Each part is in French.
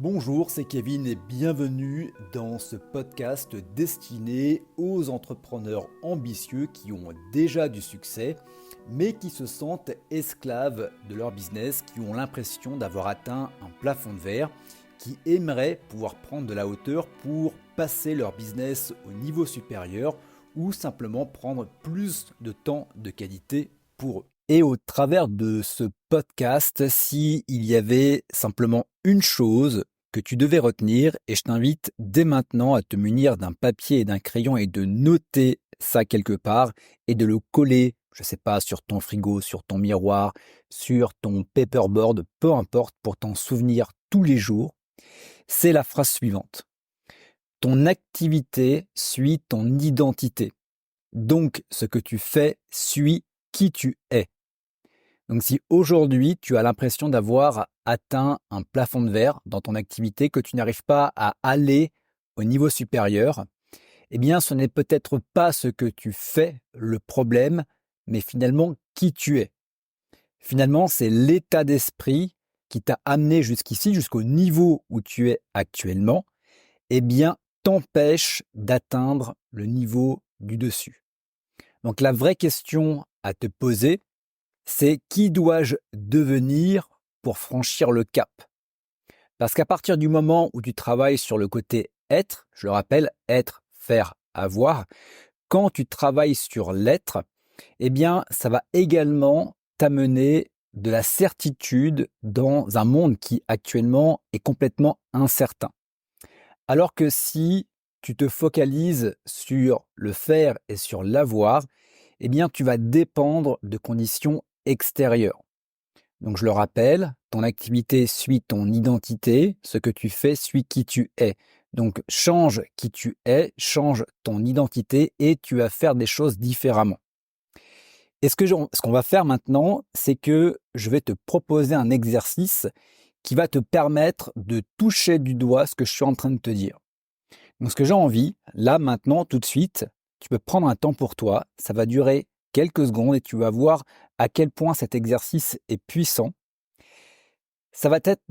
Bonjour, c'est Kevin et bienvenue dans ce podcast destiné aux entrepreneurs ambitieux qui ont déjà du succès, mais qui se sentent esclaves de leur business, qui ont l'impression d'avoir atteint un plafond de verre, qui aimeraient pouvoir prendre de la hauteur pour passer leur business au niveau supérieur ou simplement prendre plus de temps de qualité pour eux. Et au travers de ce podcast, s'il y avait simplement une chose que tu devais retenir, et je t'invite dès maintenant à te munir d'un papier et d'un crayon et de noter ça quelque part et de le coller, je ne sais pas, sur ton frigo, sur ton miroir, sur ton paperboard, peu importe, pour t'en souvenir tous les jours, c'est la phrase suivante. Ton activité suit ton identité. Donc, ce que tu fais suit qui tu es. Donc si aujourd'hui tu as l'impression d'avoir atteint un plafond de verre dans ton activité, que tu n'arrives pas à aller au niveau supérieur, eh bien ce n'est peut-être pas ce que tu fais le problème, mais finalement qui tu es. Finalement, c'est l'état d'esprit qui t'a amené jusqu'ici, jusqu'au niveau où tu es actuellement, eh bien t'empêche d'atteindre le niveau du dessus. Donc la vraie question à te poser, c'est qui dois-je devenir pour franchir le cap? Parce qu'à partir du moment où tu travailles sur le côté être, je le rappelle, être, faire, avoir, quand tu travailles sur l'être, eh bien, ça va également t'amener de la certitude dans un monde qui actuellement est complètement incertain. Alors que si tu te focalises sur le faire et sur l'avoir, eh bien, tu vas dépendre de conditions extérieures. Donc, je le rappelle, ton activité suit ton identité, ce que tu fais suit qui tu es. Donc, change qui tu es, change ton identité et tu vas faire des choses différemment. Et ce qu'on va faire maintenant, c'est que je vais te proposer un exercice qui va te permettre de toucher du doigt ce que je suis en train de te dire. Donc, ce que j'ai envie, là, maintenant, tout de suite, tu peux prendre un temps pour toi. Ça va durer quelques secondes et tu vas voir à quel point cet exercice est puissant. Ça va être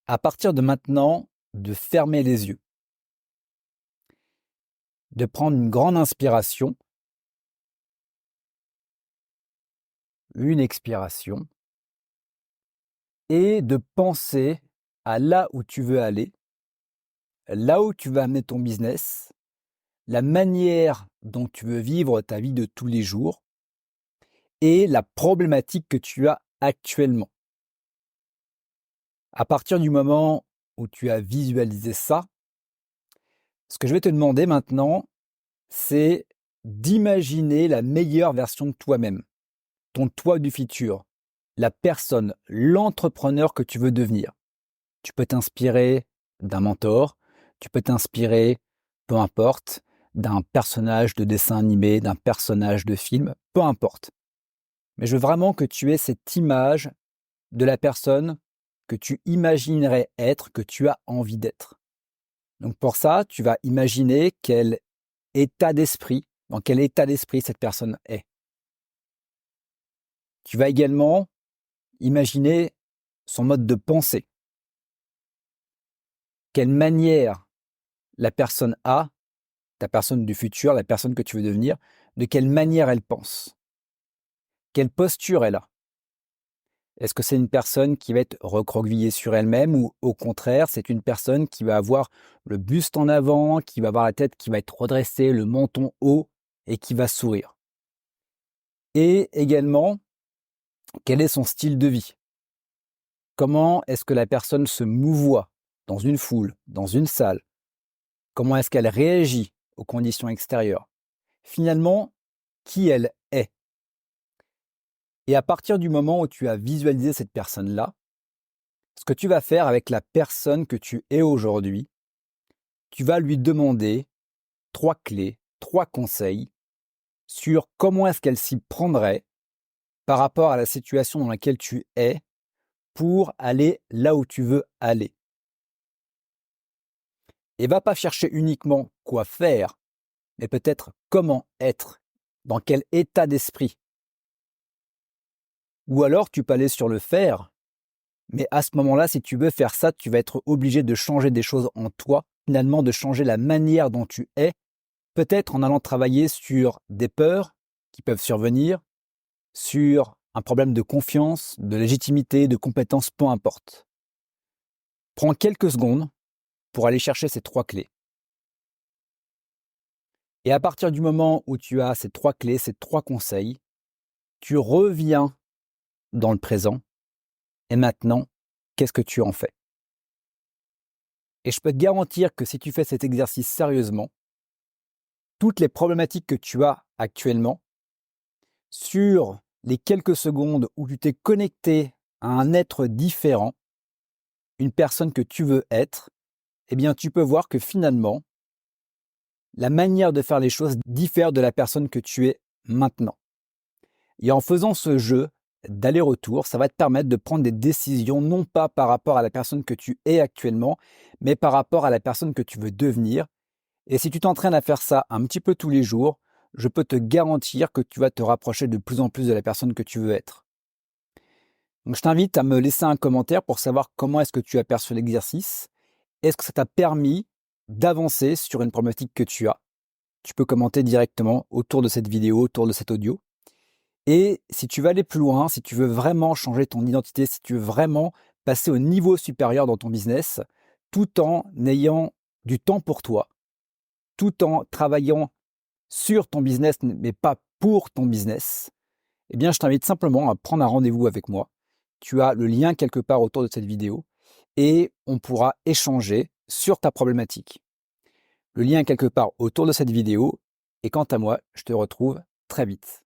à partir de maintenant, de fermer les yeux, de prendre une grande inspiration, une expiration et de penser à là où tu veux aller, là où tu veux amener ton business, la manière dont tu veux vivre ta vie de tous les jours et la problématique que tu as actuellement. À partir du moment où tu as visualisé ça, ce que je vais te demander maintenant, c'est d'imaginer la meilleure version de toi-même, ton toi du futur, la personne, l'entrepreneur que tu veux devenir. Tu peux t'inspirer d'un mentor, tu peux t'inspirer, peu importe, d'un personnage de dessin animé, d'un personnage de film, peu importe. Mais je veux vraiment que tu aies cette image de la personne que tu imaginerais être, que tu as envie d'être. Donc pour ça, tu vas imaginer dans quel état d'esprit cette personne est. Tu vas également imaginer son mode de pensée. Quelle manière la personne a, ta personne du futur, la personne que tu veux devenir, de quelle manière elle pense. Quelle posture elle a. Est-ce que c'est une personne qui va être recroquevillée sur elle-même ou au contraire, c'est une personne qui va avoir le buste en avant, qui va avoir la tête qui va être redressée, le menton haut et qui va sourire. Et également, quel est son style de vie? Comment est-ce que la personne se mouvoie dans une foule, dans une salle? Comment est-ce qu'elle réagit aux conditions extérieures? Finalement, qui elle est? Et à partir du moment où tu as visualisé cette personne-là, ce que tu vas faire avec la personne que tu es aujourd'hui, tu vas lui demander 3 clés, 3 conseils sur comment est-ce qu'elle s'y prendrait par rapport à la situation dans laquelle tu es pour aller là où tu veux aller. Et va pas chercher uniquement quoi faire, mais peut-être comment être, dans quel état d'esprit. Ou alors tu peux aller sur le faire, Mais à ce moment-là, si tu veux faire ça, tu vas être obligé de changer des choses en toi, finalement de changer la manière dont tu es, peut-être en allant travailler sur des peurs qui peuvent survenir, sur un problème de confiance, de légitimité, de compétence, peu importe. Prends quelques secondes pour aller chercher ces 3 clés. Et à partir du moment où tu as ces 3 clés, ces 3 conseils, tu reviens dans le présent. Et maintenant, qu'est-ce que tu en fais? Et je peux te garantir que si tu fais cet exercice sérieusement, toutes les problématiques que tu as actuellement, sur les quelques secondes où tu t'es connecté à un être différent, une personne que tu veux être, eh bien tu peux voir que finalement, la manière de faire les choses diffère de la personne que tu es maintenant. Et en faisant ce jeu d'aller-retour, ça va te permettre de prendre des décisions non pas par rapport à la personne que tu es actuellement, mais par rapport à la personne que tu veux devenir. Et si tu t'entraînes à faire ça un petit peu tous les jours, je peux te garantir que tu vas te rapprocher de plus en plus de la personne que tu veux être. Donc je t'invite à me laisser un commentaire pour savoir comment est-ce que tu as perçu l'exercice. Est-ce que ça t'a permis d'avancer sur une problématique que tu as? Tu peux commenter directement autour de cette vidéo, autour de cet audio. Et si tu veux aller plus loin, si tu veux vraiment changer ton identité, si tu veux vraiment passer au niveau supérieur dans ton business, tout en ayant du temps pour toi, tout en travaillant sur ton business, mais pas pour ton business, eh bien, je t'invite simplement à prendre un rendez-vous avec moi. Tu as le lien quelque part autour de cette vidéo et on pourra échanger sur ta problématique. Le lien est quelque part autour de cette vidéo et quant à moi, je te retrouve très vite.